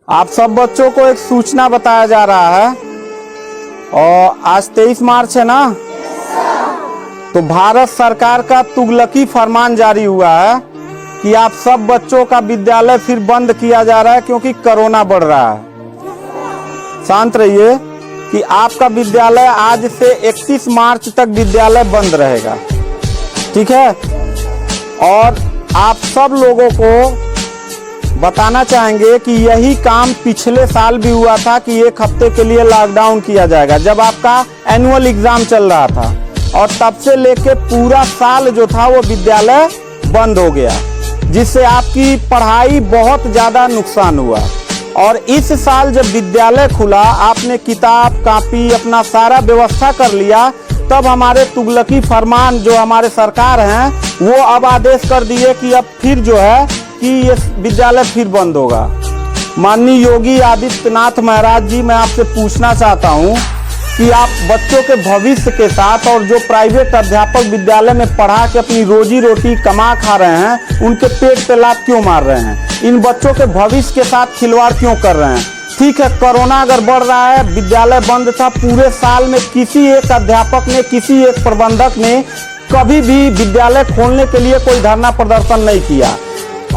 आप सब बच्चों को एक सूचना बताया जा रहा है और आज 23 मार्च है ना। तो भारत सरकार का तुगलकी फरमान जारी हुआ है कि आप सब बच्चों का विद्यालय फिर बंद किया जा रहा है क्योंकि कोरोना बढ़ रहा है। शांत रहिए कि आपका विद्यालय आज से 31 मार्च तक विद्यालय बंद रहेगा, ठीक है। और आप सब लोगों को बताना चाहेंगे कि यही काम पिछले साल भी हुआ था कि एक हफ्ते के लिए लॉकडाउन किया जाएगा जब आपका एनुअल एग्जाम चल रहा था, और तब से लेके पूरा साल जो था वो विद्यालय बंद हो गया, जिससे आपकी पढ़ाई बहुत ज़्यादा नुकसान हुआ। और इस साल जब विद्यालय खुला, आपने किताब कापी अपना सारा व्यवस्था कर लिया, तब हमारे तुगलकी फरमान जो हमारे सरकार हैं वो अब आदेश कर दिए कि अब फिर जो है कि ये विद्यालय फिर बंद होगा। माननीय योगी आदित्यनाथ महाराज जी, मैं आपसे पूछना चाहता हूँ कि आप बच्चों के भविष्य के साथ और जो प्राइवेट अध्यापक विद्यालय में पढ़ा के अपनी रोजी रोटी कमा खा रहे हैं, उनके पेट पे लात क्यों मार रहे हैं? इन बच्चों के भविष्य के साथ खिलवाड़ क्यों कर रहे हैं? ठीक है, कोरोना अगर बढ़ रहा है, विद्यालय बंद था, पूरे साल में किसी एक अध्यापक ने, किसी एक प्रबंधक ने कभी भी विद्यालय खोलने के लिए कोई धरना प्रदर्शन नहीं किया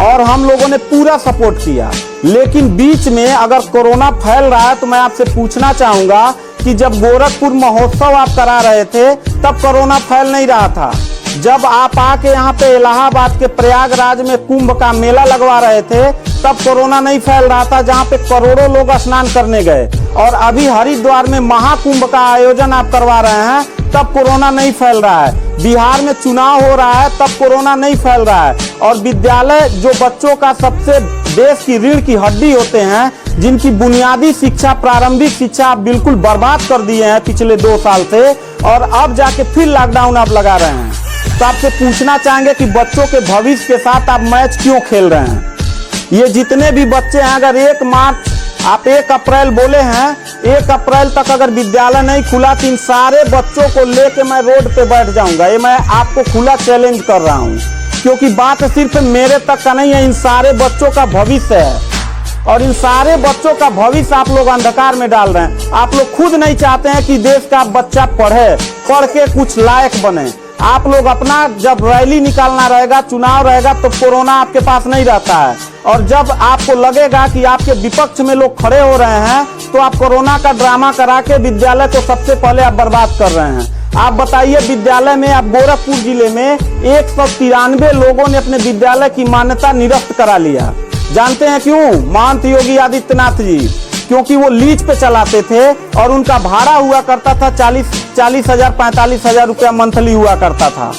और हम लोगों ने पूरा सपोर्ट किया। लेकिन बीच में अगर कोरोना फैल रहा है तो मैं आपसे पूछना चाहूंगा कि जब गोरखपुर महोत्सव आप करा रहे थे तब कोरोना फैल नहीं रहा था। जब आप आके यहाँ पे इलाहाबाद के प्रयागराज में कुंभ का मेला लगवा रहे थे तब कोरोना नहीं फैल रहा था, जहाँ पे करोड़ों लोग स्नान करने गए। और अभी हरिद्वार में महाकुंभ का आयोजन आप करवा रहे हैं तब कोरोना नहीं फैल रहा है। बिहार में चुनाव हो रहा है तब कोरोना नहीं फैल रहा है। और विद्यालय जो बच्चों का सबसे देश की रीढ़ की हड्डी होते हैं, जिनकी बुनियादी शिक्षा, प्रारंभिक शिक्षा आप बिल्कुल बर्बाद कर दिए हैं पिछले 2 साल से, और अब जाके फिर लॉकडाउन आप लगा रहे हैं। तो आपसे पूछना चाहेंगे कि बच्चों के भविष्य के साथ आप मैच क्यों खेल रहे हैं? ये जितने भी बच्चे हैं, अगर 1 मार्च आप 1 अप्रैल बोले हैं, 1 अप्रैल तक अगर विद्यालय नहीं खुला तो इन सारे बच्चों को लेके मैं रोड पे बैठ जाऊंगा। ये मैं आपको खुला चैलेंज कर रहा हूँ, क्योंकि बात सिर्फ मेरे तक का नहीं है, इन सारे बच्चों का भविष्य है। और इन सारे बच्चों का भविष्य आप लोग अंधकार में डाल रहे हैं। आप लोग खुद नहीं चाहते हैं कि देश का बच्चा पढ़े, पढ़ के कुछ लायक बने। आप लोग अपना जब रैली निकालना रहेगा, चुनाव रहेगा, तो कोरोना आपके पास नहीं रहता है। और जब आपको लगेगा कि आपके विपक्ष में लोग खड़े हो रहे हैं तो आप कोरोना का ड्रामा करा के विद्यालय को सबसे पहले आप बर्बाद कर रहे हैं। आप बताइए, विद्यालय में आप गोरखपुर जिले में 193 लोगों ने अपने विद्यालय की मान्यता निरस्त करा लिया। जानते हैं क्यों? महंत योगी आदित्यनाथ जी, क्योंकि वो लीज पे चलाते थे और उनका भाड़ा हुआ करता था 40,000 45,000 रुपया मंथली हुआ करता था।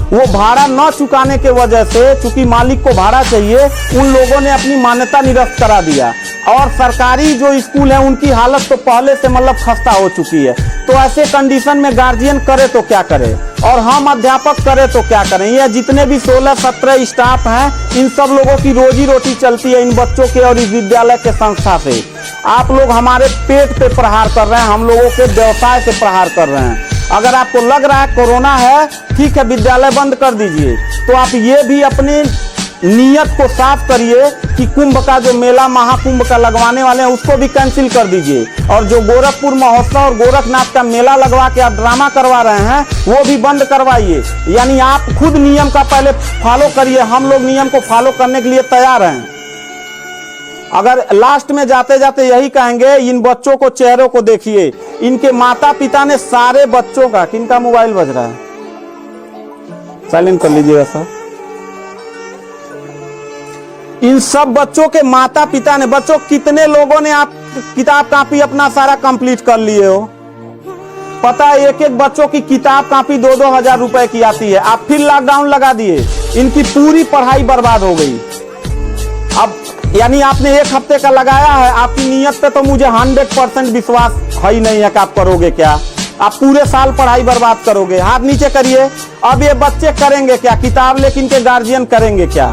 वो भाड़ा न चुकाने के वजह से, चूंकि मालिक को भाड़ा चाहिए, उन लोगों ने अपनी मान्यता निरस्त करा दिया। और सरकारी जो स्कूल है उनकी हालत तो पहले से मतलब खस्ता हो चुकी है। तो ऐसे कंडीशन में गार्जियन करे तो क्या करे और हम अध्यापक करे तो क्या करें? ये जितने भी 16-17 स्टाफ हैं, इन सब लोगों की रोजी रोटी चलती है इन बच्चों के और इस विद्यालय के संस्था से। आप लोग हमारे पेट पे प्रहार कर रहे हैं, हम लोगों के व्यवसाय से प्रहार कर रहे हैं। अगर आपको लग रहा है कोरोना है, ठीक है, विद्यालय बंद कर दीजिए, तो आप ये भी अपनी नियत को साफ करिए कि कुंभ का जो मेला, महाकुंभ का लगवाने वाले हैं, उसको भी कैंसिल कर दीजिए। और जो गोरखपुर महोत्सव और गोरखनाथ का मेला लगवा के आप ड्रामा करवा रहे हैं, वो भी बंद करवाइए। यानी आप खुद नियम का पहले फॉलो करिए, हम लोग नियम को फॉलो करने के लिए तैयार हैं। अगर लास्ट में जाते जाते यही कहेंगे, इन बच्चों को, चेहरों को देखिए, इनके माता पिता ने सारे बच्चों का, किनका मोबाइल बज रहा है, साइलेंट कर लीजिएगा सर। इन सब बच्चों के माता पिता ने, बच्चों कितने लोगों ने आप किताब कापी अपना सारा कंप्लीट कर लिए हो? पता है, एक एक बच्चों की किताब कापी 2-2 हजार रुपए की आती है। आप फिर लॉकडाउन लगा दिए, इनकी पूरी पढ़ाई बर्बाद हो गई। अब यानी आपने 1 हफ्ते का लगाया है, आपकी नीयत पे तो मुझे 100% विश्वास है ही नहीं है कि आप करोगे क्या। आप पूरे साल पढ़ाई बर्बाद करोगे। हाथ नीचे करिए। अब ये बच्चे करेंगे क्या? किताब लेकिन इनके गार्जियन करेंगे क्या?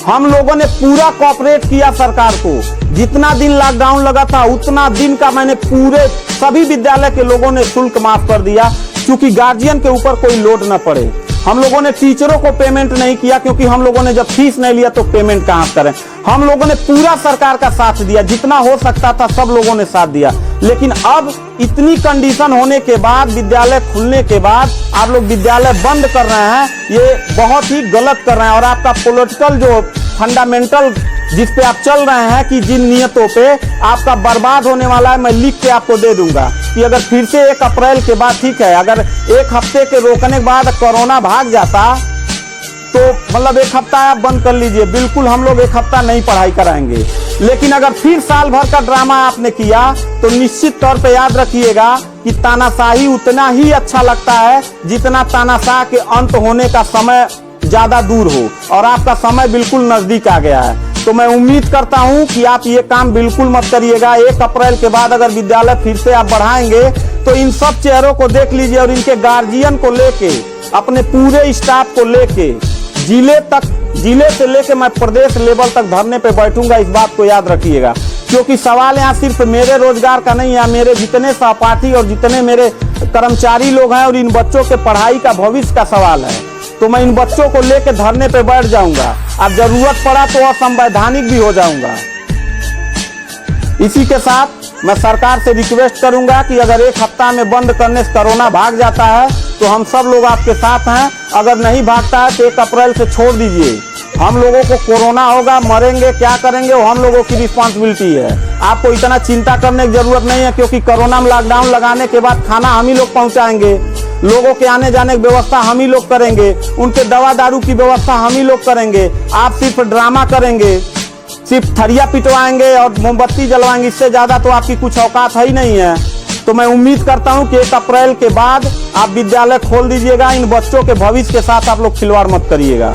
हम लोगों ने पूरा कोऑपरेट किया सरकार को। जितना दिन लॉकडाउन लगा था उतना दिन का मैंने पूरे सभी विद्यालय के लोगों ने शुल्क माफ कर दिया, क्योंकि गार्जियन के ऊपर कोई लोड न पड़े। हम लोगों ने टीचरों को पेमेंट नहीं किया, क्योंकि हम लोगों ने जब फीस नहीं लिया तो पेमेंट कहां करें। हम लोगों ने पूरा सरकार का साथ दिया, जितना हो सकता था सब लोगों ने साथ दिया। लेकिन अब इतनी कंडीशन होने के बाद, विद्यालय खुलने के बाद आप लोग विद्यालय बंद कर रहे हैं, ये बहुत ही गलत कर रहे हैं। और आपका पॉलिटिकल जो फंडामेंटल जिस पे आप चल रहे हैं कि जिन नियतों पे आपका बर्बाद होने वाला है, मैं लिख के आपको दे दूंगा कि अगर फिर से 1 अप्रैल के बाद, ठीक है, अगर 1 हफ्ते के रोकने के बाद कोरोना भाग जाता तो मतलब 1 हफ्ता आप बंद कर लीजिए, बिल्कुल हम लोग 1 हफ्ता नहीं पढ़ाई कराएंगे। लेकिन अगर फिर साल भर का ड्रामा आपने किया तो निश्चित तौर पे याद रखिएगा कि तानाशाही उतना ही अच्छा लगता है जितना तानाशाह के अंत होने का समय ज्यादा दूर हो, और आपका समय बिल्कुल नजदीक आ गया है। तो मैं उम्मीद करता हूं कि आप ये काम बिल्कुल मत करिएगा। 1 अप्रैल के बाद अगर विद्यालय फिर से आप बढ़ाएंगे तो इन सब चेहरों को देख लीजिए और इनके गार्जियन को लेके, अपने पूरे स्टाफ को लेके जिले से लेके मैं प्रदेश लेवल तक धरने पे बैठूंगा। इस बात को याद रखिएगा, क्योंकि सवाल यहाँ सिर्फ मेरे रोजगार का नहीं है, मेरे जितने सहपाठी और जितने मेरे कर्मचारी लोग हैं और इन बच्चों के पढ़ाई का भविष्य का सवाल है। तो मैं इन बच्चों को लेके धरने पे बैठ जाऊंगा, अब जरूरत पड़ा तो असंवैधानिक भी हो जाऊंगा। इसी के साथ मैं सरकार से रिक्वेस्ट करूंगा कि अगर 1 हफ्ता में बंद करने से कोरोना भाग जाता है तो हम सब लोग आपके साथ हैं। अगर नहीं भागता है तो 1 अप्रैल से छोड़ दीजिए। हम लोगों को कोरोना होगा, मरेंगे, क्या करेंगे वो हम लोगों की रिस्पॉन्सिबिलिटी है। आपको इतना चिंता करने की जरूरत नहीं है, क्योंकि कोरोना में लॉकडाउन लगाने के बाद खाना हम ही लोग पहुंचाएंगे, लोगों के आने जाने की व्यवस्था हम ही लोग करेंगे, उनके दवा दारू की व्यवस्था हम ही लोग करेंगे। आप सिर्फ ड्रामा करेंगे, सिर्फ थरिया पिटवाएंगे और मोमबत्ती जलवाएंगे, इससे ज्यादा तो आपकी कुछ औकात है ही नहीं है। तो मैं उम्मीद करता हूं कि 1 अप्रैल के बाद आप विद्यालय खोल दीजिएगा। इन बच्चों के भविष्य के साथ आप लोग खिलवाड़ मत करिएगा।